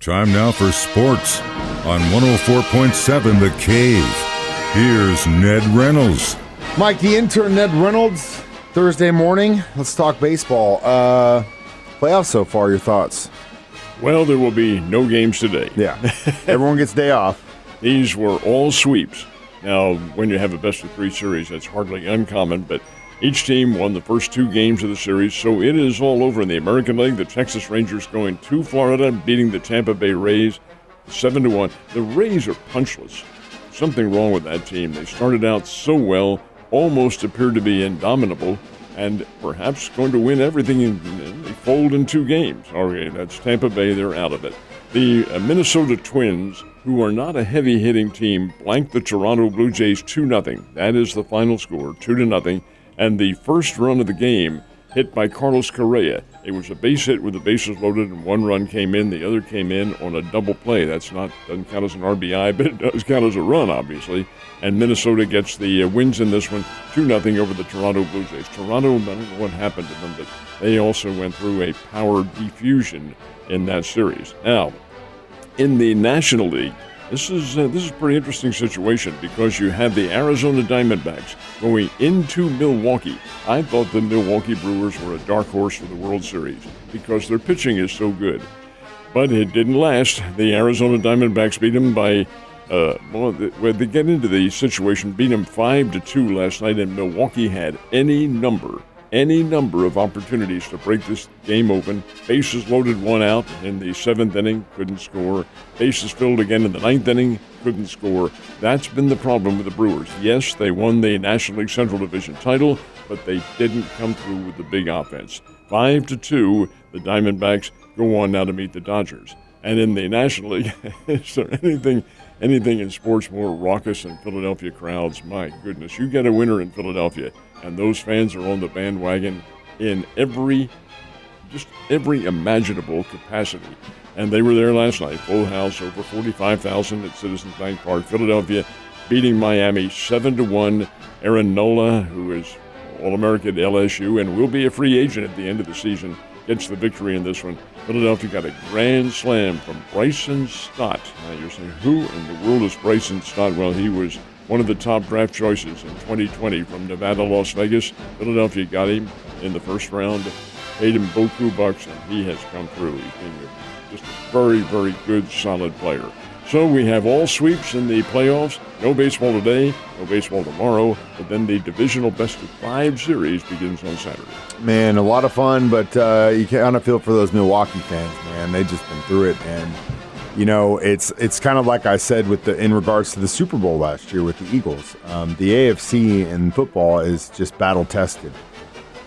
Time now for sports on 104.7 The Cave. Here's Ned Reynolds. Mike, the intern, Ned Reynolds, Thursday morning. Let's talk baseball. Playoffs so far, your thoughts? Well, there will be no games today. Yeah, everyone gets day off. These were all sweeps. Now, when you have a best-of-3 series, that's hardly uncommon, but each team won the first 2 games of the series, so it is all over in the American League. The Texas Rangers going to Florida, beating the Tampa Bay Rays 7-1. The Rays are punchless. Something wrong with that team. They started out so well, almost appeared to be indomitable, and perhaps going to win everything. They fold in 2 games. Okay, that's Tampa Bay. They're out of it. The Minnesota Twins, who are not a heavy-hitting team, blanked the Toronto Blue Jays 2-0. That is the final score, 2-0. And the first run of the game hit by Carlos Correa. It was a base hit with the bases loaded, and 1 run came in. The other came in on a double play. Doesn't count as an RBI, but it does count as a run, obviously. And Minnesota gets the wins in this one, 2-0 over the Toronto Blue Jays. Toronto, I don't know what happened to them, but they also went through a power diffusion in that series. Now, in the National League, this is a pretty interesting situation because you have the Arizona Diamondbacks going into Milwaukee. I thought the Milwaukee Brewers were a dark horse for the World Series because their pitching is so good. But it didn't last. The Arizona Diamondbacks beat them by, they get into the situation, beat them 5-2 last night, and Milwaukee had any number of opportunities to break this game open. Bases loaded, 1 out in the 7th inning, couldn't score. Bases filled again in the 9th inning, couldn't score. That's been the problem with the Brewers. Yes, they won the National League Central Division title, but they didn't come through with the big offense. 5-2, the Diamondbacks go on now to meet the Dodgers. And in the National League, is there anything in sports more raucous than Philadelphia crowds? My goodness, you get a winner in Philadelphia, and those fans are on the bandwagon in every imaginable capacity. And they were there last night, full house, over 45,000 at Citizens Bank Park. Philadelphia beating Miami 7-1. Aaron Nola, who is All-American at LSU and will be a free agent at the end of the season, gets the victory in this one. Philadelphia got a grand slam from Bryson Stott. Now you're saying, who in the world is Bryson Stott? Well, he was one of the top draft choices in 2020 from Nevada, Las Vegas. Philadelphia got him in the first round, paid him beaucoup bucks, and he has come through. He's been just a very, very good, solid player. So we have all sweeps in the playoffs. No baseball today, no baseball tomorrow, but then the divisional best-of-5 series begins on Saturday. Man, a lot of fun, but you kind of feel for those Milwaukee fans, man. They've just been through it, and you know, it's kind of like I said in regards to the Super Bowl last year with the Eagles. The AFC in football is just battle-tested.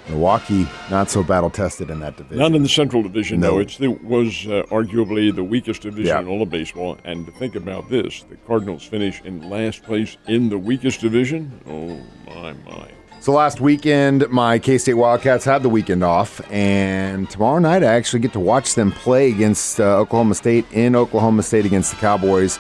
Milwaukee, not so battle-tested in that division. Not in the Central Division, no. It was arguably the weakest division in all of baseball. And to think about this, the Cardinals finish in last place in the weakest division. Oh, my. So last weekend, my K-State Wildcats had the weekend off, and tomorrow night I actually get to watch them play against Oklahoma State in Oklahoma State against the Cowboys.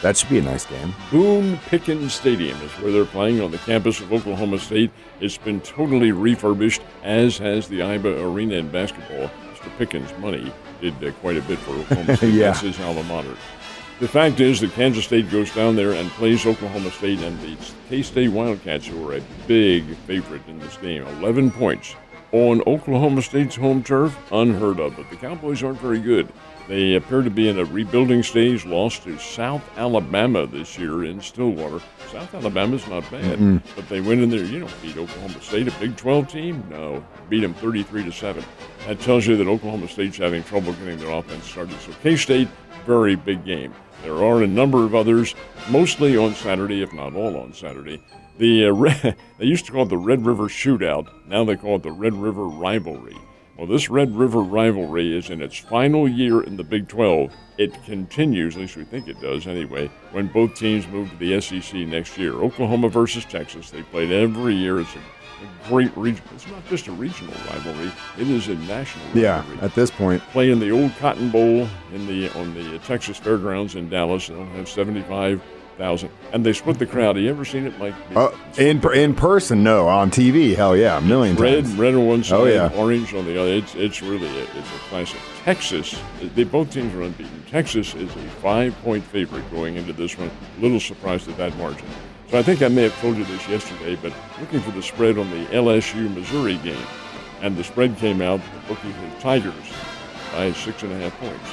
That should be a nice game. Boone Pickens Stadium is where they're playing on the campus of Oklahoma State. It's been totally refurbished, as has the IBA Arena in basketball. Mr. Pickens' money did quite a bit for Oklahoma State. Yeah. That's his alma mater. The fact is that Kansas State goes down there and plays Oklahoma State, and the K-State Wildcats, who are a big favorite in this game, 11 points on Oklahoma State's home turf, unheard of. But the Cowboys aren't very good. They appear to be in a rebuilding stage, lost to South Alabama this year in Stillwater. South Alabama's not bad, but they went in there, beat Oklahoma State, a Big 12 team? No, beat them 33-7. That tells you that Oklahoma State's having trouble getting their offense started. So K-State, very big game. There are a number of others, mostly on Saturday, if not all on Saturday. They used to call it the Red River Shootout. Now they call it the Red River Rivalry. Well, this Red River rivalry is in its final year in the Big 12. It continues, at least we think it does anyway, when both teams move to the SEC next year. Oklahoma versus Texas. They played every year. It's a great region. It's not just a regional rivalry. It is a national rivalry. Yeah, at this point. Play in the old Cotton Bowl on the Texas Fairgrounds in Dallas. They'll have 75 1,000. And they split the crowd. Have you ever seen it, Mike? In person, no. On TV, hell yeah, a million times. Red on one side, orange on the other. It's really it's a classic. Texas, both teams are unbeaten. Texas is a 5-point favorite going into this one. A little surprised at that margin. So I think I may have told you this yesterday, but looking for the spread on the LSU-Missouri game. And the spread came out, the bookie had Tigers by 6.5 points.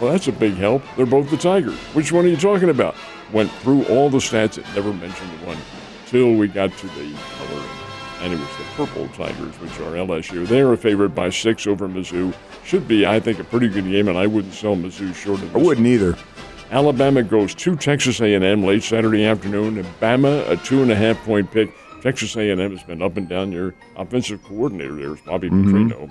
Well, that's a big help. They're both the Tigers. Which one are you talking about? Went through all the stats. It never mentioned the one till we got to the color. And it was the purple Tigers, which are LSU. They're a favorite by 6 over Mizzou. Should be, I think, a pretty good game, and I wouldn't sell Mizzou short of this. I wouldn't either. Alabama goes to Texas A&M late Saturday afternoon. And Bama, a 2.5-point pick. Texas A&M has been up and down. Their offensive coordinator there is Bobby Petrino.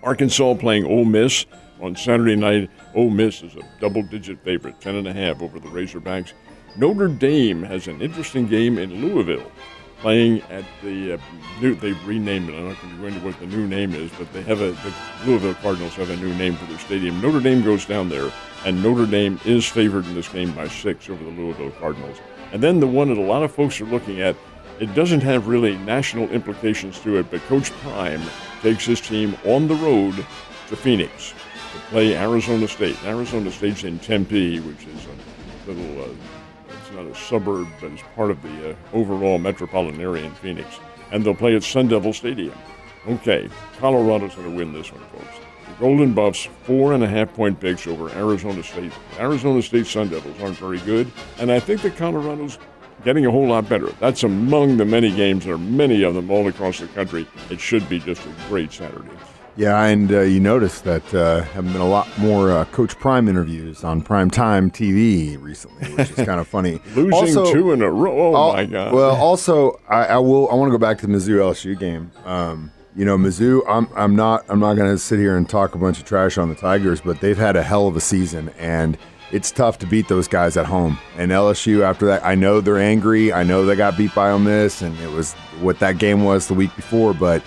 Arkansas playing Ole Miss on Saturday night. Ole Miss is a double-digit favorite, 10.5 over the Razorbacks. Notre Dame has an interesting game in Louisville, playing at the they've renamed it. I'm not going to go into what the new name is, but they have the Louisville Cardinals have a new name for their stadium. Notre Dame goes down there, and Notre Dame is favored in this game by 6 over the Louisville Cardinals. And then the one that a lot of folks are looking at, it doesn't have really national implications to it, but Coach Prime takes his team on the road to Phoenix to play Arizona State. Arizona State's in Tempe, which is a little, it's not a suburb, but it's part of the overall metropolitan area in Phoenix. And they'll play at Sun Devil Stadium. Okay, Colorado's going to win this one, folks. The Golden Buffs, 4.5-point picks over Arizona State. Arizona State Sun Devils aren't very good, and I think that Colorado's getting a whole lot better. That's among the many games. There are many of them all across the country. It should be just a great Saturday. Yeah, and you notice that have been a lot more Coach Prime interviews on primetime TV recently, which is kind of funny. Losing also, 2 in a row. Oh my God. Well, also I want to go back to the Mizzou LSU game. Mizzou. I'm not going to sit here and talk a bunch of trash on the Tigers, but they've had a hell of a season, and it's tough to beat those guys at home. And LSU, after that, I know they're angry. I know they got beat by Ole Miss, and it was what that game was the week before, but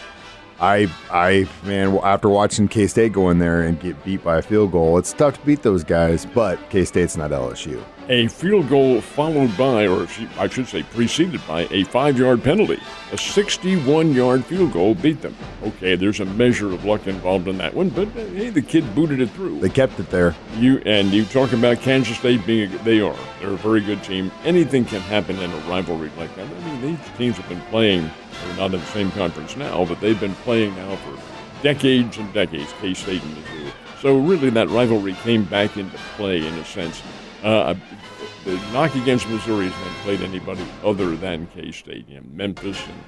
man, after watching K-State go in there and get beat by a field goal, it's tough to beat those guys, but K-State's not LSU. A field goal followed by, or I should say preceded by, a 5-yard penalty. A 61-yard field goal beat them. Okay, there's a measure of luck involved in that one, but hey, the kid booted it through. They kept it there. You talk about Kansas State being they're a very good team. Anything can happen in a rivalry like that. I mean, these teams have been playing. They're not in the same conference now, but they've been playing now for decades and decades, K-State and Mizzou. So really that rivalry came back into play in a sense. The knock against Missouri hasn't played anybody other than K-State. Memphis and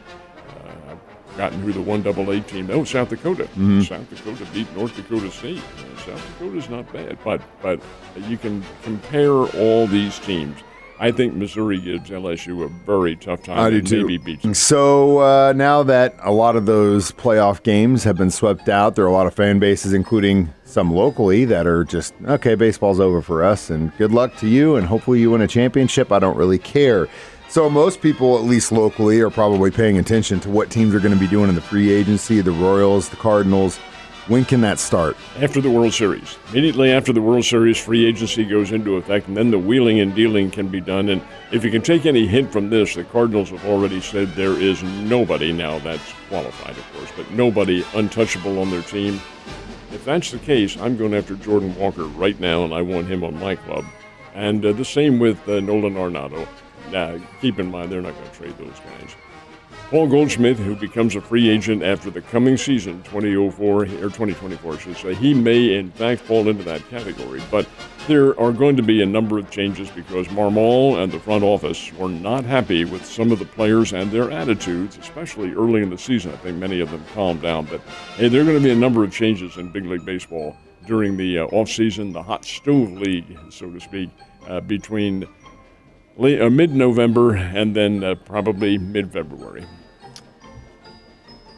I've forgotten who the 1AA team. Oh, South Dakota. Mm-hmm. South Dakota beat North Dakota State. South Dakota's not bad, but you can compare all these teams. I think Missouri gives LSU a very tough time. I do too. Maybe beats them. So now that a lot of those playoff games have been swept out, there are a lot of fan bases, including some locally, that are just, okay, baseball's over for us, and good luck to you, and hopefully you win a championship. I don't really care. So most people, at least locally, are probably paying attention to what teams are going to be doing in the free agency, the Royals, the Cardinals. When can that start? After the World Series. Immediately after the World Series, free agency goes into effect, and then the wheeling and dealing can be done. And if you can take any hint from this, the Cardinals have already said there is nobody now that's qualified, of course, but nobody untouchable on their team. If that's the case, I'm going after Jordan Walker right now, and I want him on my club. And the same with Nolan Arenado. Now, keep in mind, they're not going to trade those guys. Paul Goldschmidt, who becomes a free agent after the coming season, 2004 or 2024, I should say, he may in fact fall into that category. But there are going to be a number of changes because Marmol and the front office were not happy with some of the players and their attitudes, especially early in the season. I think many of them calmed down. But hey, there are going to be a number of changes in Big League Baseball during the offseason, the hot stove league, so to speak, between mid-November and then probably mid-February.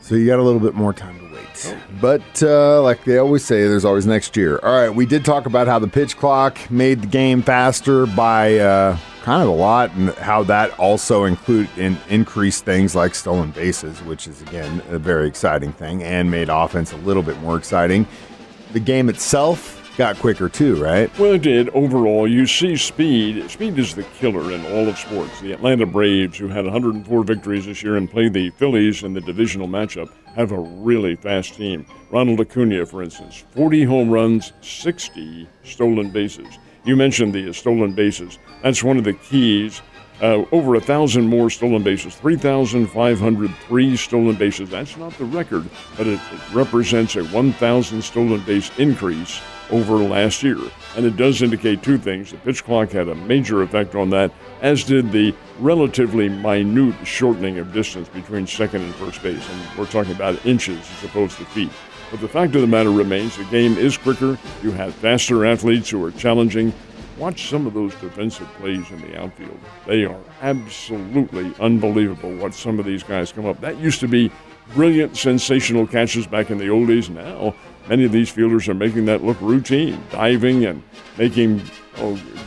So you got a little bit more time to wait. But like they always say, there's always next year. All right, we did talk about how the pitch clock made the game faster by kind of a lot, and how that also increased things like stolen bases, which is, again, a very exciting thing, and made offense a little bit more exciting. The game itself, got quicker too, right? Well, it did. Overall, you see speed. Speed is the killer in all of sports. The Atlanta Braves, who had 104 victories this year and played the Phillies in the divisional matchup, have a really fast team. Ronald Acuna, for instance, 40 home runs, 60 stolen bases. You mentioned the stolen bases. That's one of the keys. Over 1,000 more stolen bases, 3,503 stolen bases. That's not the record, but it represents a 1,000 stolen base increase over last year. And it does indicate two things. The pitch clock had a major effect on that, as did the relatively minute shortening of distance between second and first base. And we're talking about inches as opposed to feet. But the fact of the matter remains, the game is quicker. You have faster athletes who are challenging. Watch some of those defensive plays in the outfield. They are absolutely unbelievable what some of these guys come up. That used to be brilliant, sensational catches back in the old days. Now, many of these fielders are making that look routine, diving and making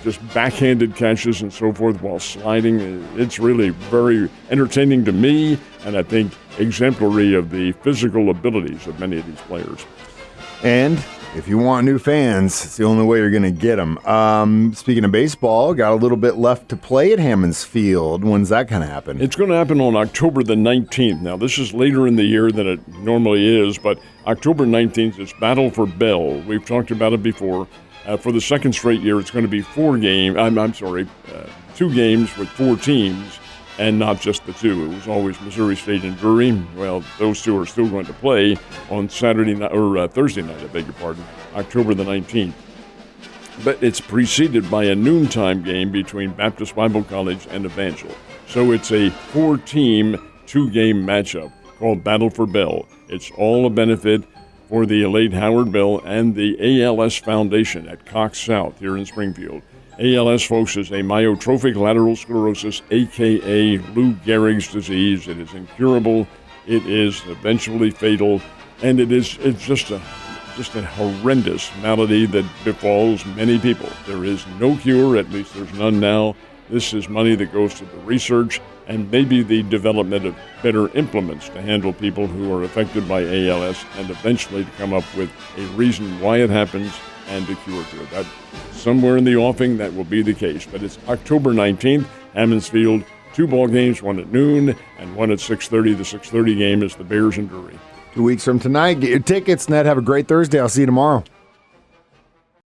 just backhanded catches and so forth while sliding. It's really very entertaining to me, and I think exemplary of the physical abilities of many of these players. And if you want new fans, it's the only way you're going to get them. Speaking of baseball, got a little bit left to play at Hammons Field. When's that going to happen? It's going to happen on October the 19th. Now, this is later in the year than it normally is, but October 19th is Battle for Bell. We've talked about it before. For the second straight year, it's going to be 2 games with 4 teams, and not just the 2. It was always Missouri State and Drury. Well, those 2 are still going to play on Thursday night, I beg your pardon, October the 19th. But it's preceded by a noontime game between Baptist Bible College and Evangel. So it's a 4-team, 2-game matchup called Battle for Bell. It's all a benefit for the late Howard Bell and the ALS Foundation at Cox South here in Springfield. ALS, folks, is a myotrophic lateral sclerosis, a.k.a. Lou Gehrig's disease. It is incurable. It is eventually fatal, and it's just a horrendous malady that befalls many people. There is no cure, at least there's none now. This is money that goes to the research and maybe the development of better implements to handle people who are affected by ALS, and eventually to come up with a reason why it happens and a cure to it. That, somewhere in the offing, that will be the case. But it's October 19th, Hammons Field, 2 ball games, one at noon and one at 6:30. The 6:30 game is the Bears and Drury. 2 weeks from tonight. Get your tickets, Ned. Have a great Thursday. I'll see you tomorrow.